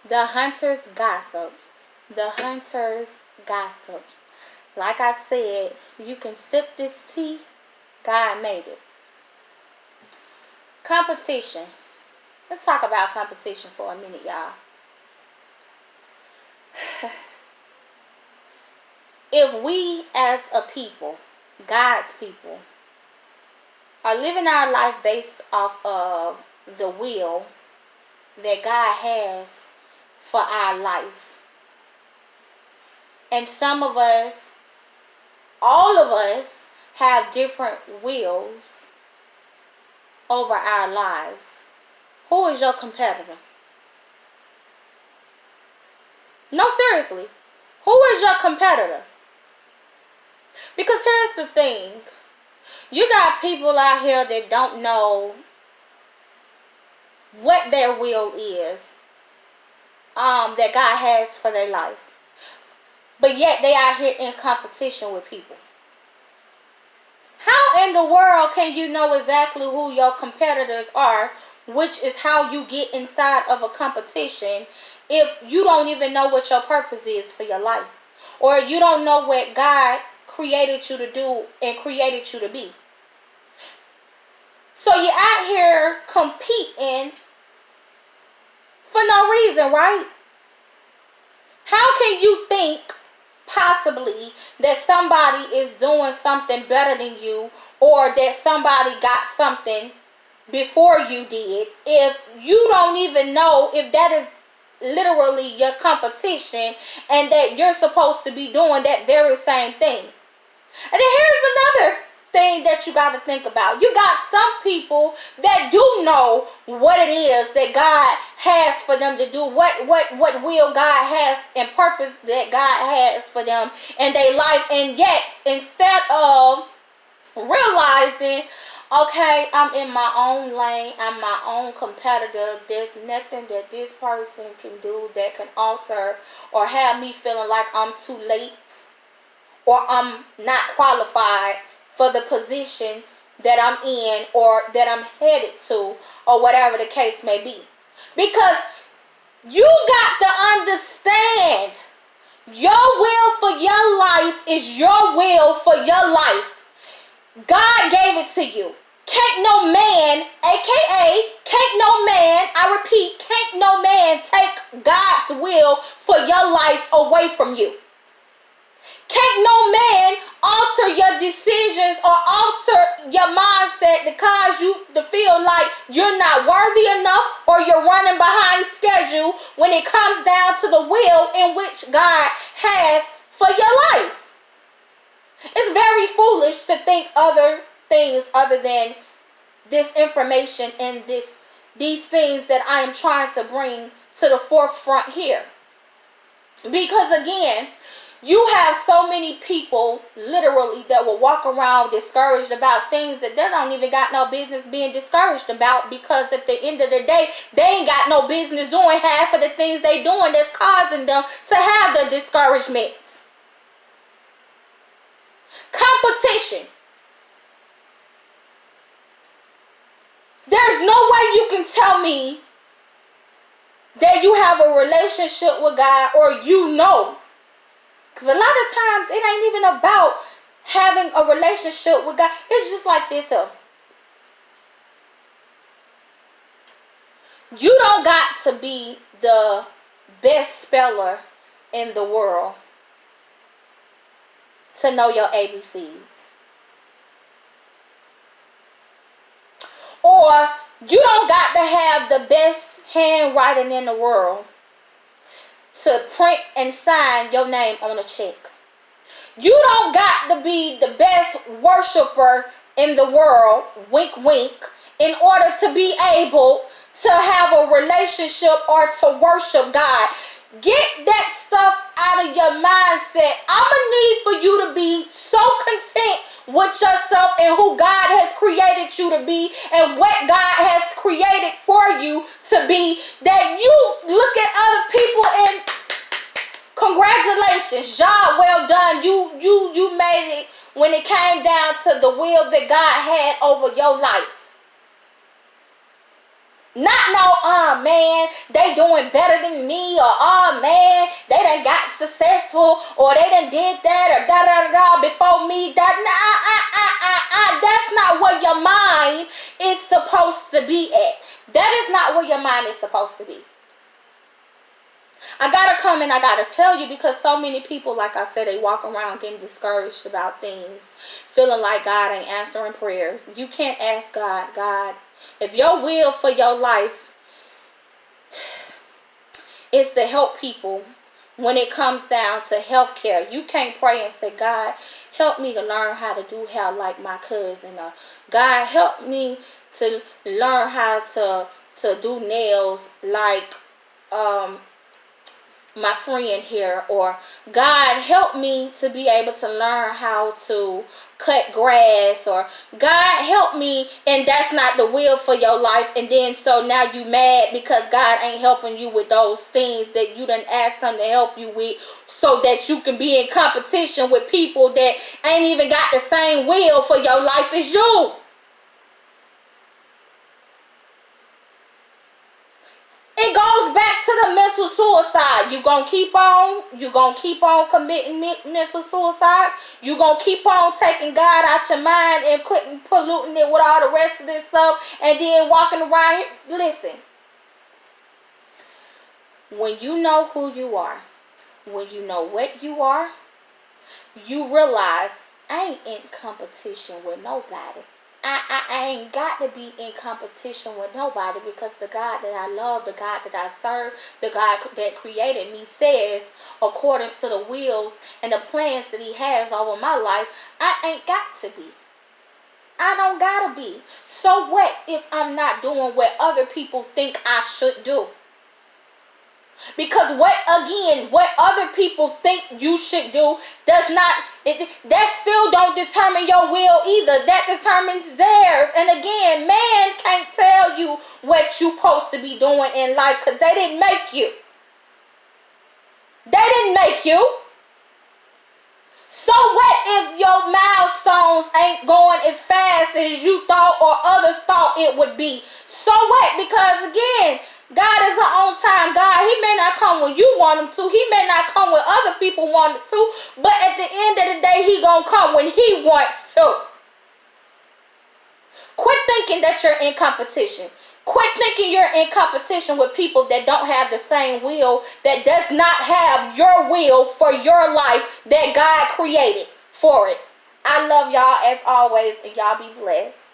The hunters gossip. The hunters gossip. Like I said, you can sip this tea. God made it. Competition. Let's talk about competition for a minute, y'all. If we as a people, God's people, are living our life based off of the will that God has for our life, and some of us, all of us, have different wills over our lives, who is your competitor? No, seriously. Who is your competitor? Because here's the thing. You got people out here that don't know what their will is, that God has for their life. But yet they are here in competition with people. How in the world can you know exactly who your competitors are, which is how you get inside of a competition, if you don't even know what your purpose is for your life? Or you don't know what God created you to do and created you to be. So you're out here competing for no reason, right? How can you think possibly that somebody is doing something better than you, or that somebody got something before you did, if you don't even know if that is literally your competition and that you're supposed to be doing that very same thing? And then here's another thing that you got to think about. You got some people that do know what it is that God has for them to do, what will God has and purpose that God has for them in their life, and yet instead of realizing, okay, I'm in my own lane, I'm my own competitor, there's nothing that this person can do that can alter or have me feeling like I'm too late or I'm not qualified for the position that I'm in or that I'm headed to, or whatever the case may be. Because you got to understand, your will for your life is your will for your life. God gave it to you. Can't no man, aka can't no man, I repeat, can't no man take God's will for your life away from you. Can't no man alter your decisions or alter your mindset to cause you to feel like you're not worthy enough or you're running behind schedule when it comes down to the will in which God has for your life. It's very foolish to think other things other than this information and these things that I am trying to bring to the forefront here. Because again, you have so many people literally that will walk around discouraged about things that they don't even got no business being discouraged about, because at the end of the day, they ain't got no business doing half of the things they doing that's causing them to have the discouragement. Competition. There's no way you can tell me that you have a relationship with God, or you know. Because a lot of times it ain't even about having a relationship with God. It's just like this. You don't got to be the best speller in the world to know your ABCs. Or you don't got to have the best handwriting in the world to print and sign your name on a check. You don't got to be the best worshiper in the world, wink wink, in order to be able to have a relationship or to worship God. Get that stuff out of your mindset. I'ma need for you to be so content with yourself and who God has created you to be and what God has created for you to be, that you look at other people and congratulations, job well done. You made it when it came down to the will that God had over your life. Not no, oh man, they doing better than me, or oh man, they done got successful, or they done did that, or da da da da before me. That's not where your mind is supposed to be at. That is not where your mind is supposed to be. I gotta come and I gotta tell you, because so many people, like I said, they walk around getting discouraged about things, feeling like God ain't answering prayers. You can't ask God, if your will for your life is to help people when it comes down to healthcare, you can't pray and say, God, help me to learn how to do hair like my cousin, or God, help me to learn how to do nails like my friend here, or God, help me to be able to learn how to cut grass, or God, help me, and that's not the will for your life. And then so now you mad because God ain't helping you with those things that you done asked him to help you with, so that you can be in competition with people that ain't even got the same will for your life as you. It goes back to the mental suicide. You gonna keep on committing mental suicide. You gonna keep on taking God out your mind and polluting it with all the rest of this stuff, and then walking around here. Listen, when you know who you are, when you know what you are, you realize I ain't in competition with nobody. I ain't got to be in competition with nobody, because the God that I love, the God that I serve, the God that created me says, according to the wills and the plans that he has over my life, I ain't got to be. I don't gotta be. So what if I'm not doing what other people think I should do? Because what other people think you should do does not, that still don't determine your will either. That determines theirs. And again, man can't tell you what you're supposed to be doing in life, because they didn't make you. They didn't make you. So what if your milestones ain't going as fast as you thought or others thought it would be? So what? Because again, God is an on-time God. He may not come when you want him to. He may not come when other people want it to. But at the end of the day, he gonna come when he wants to. Quit thinking that you're in competition. Quit thinking you're in competition with people that don't have the same will, that does not have your will for your life that God created for it. I love y'all as always, and y'all be blessed.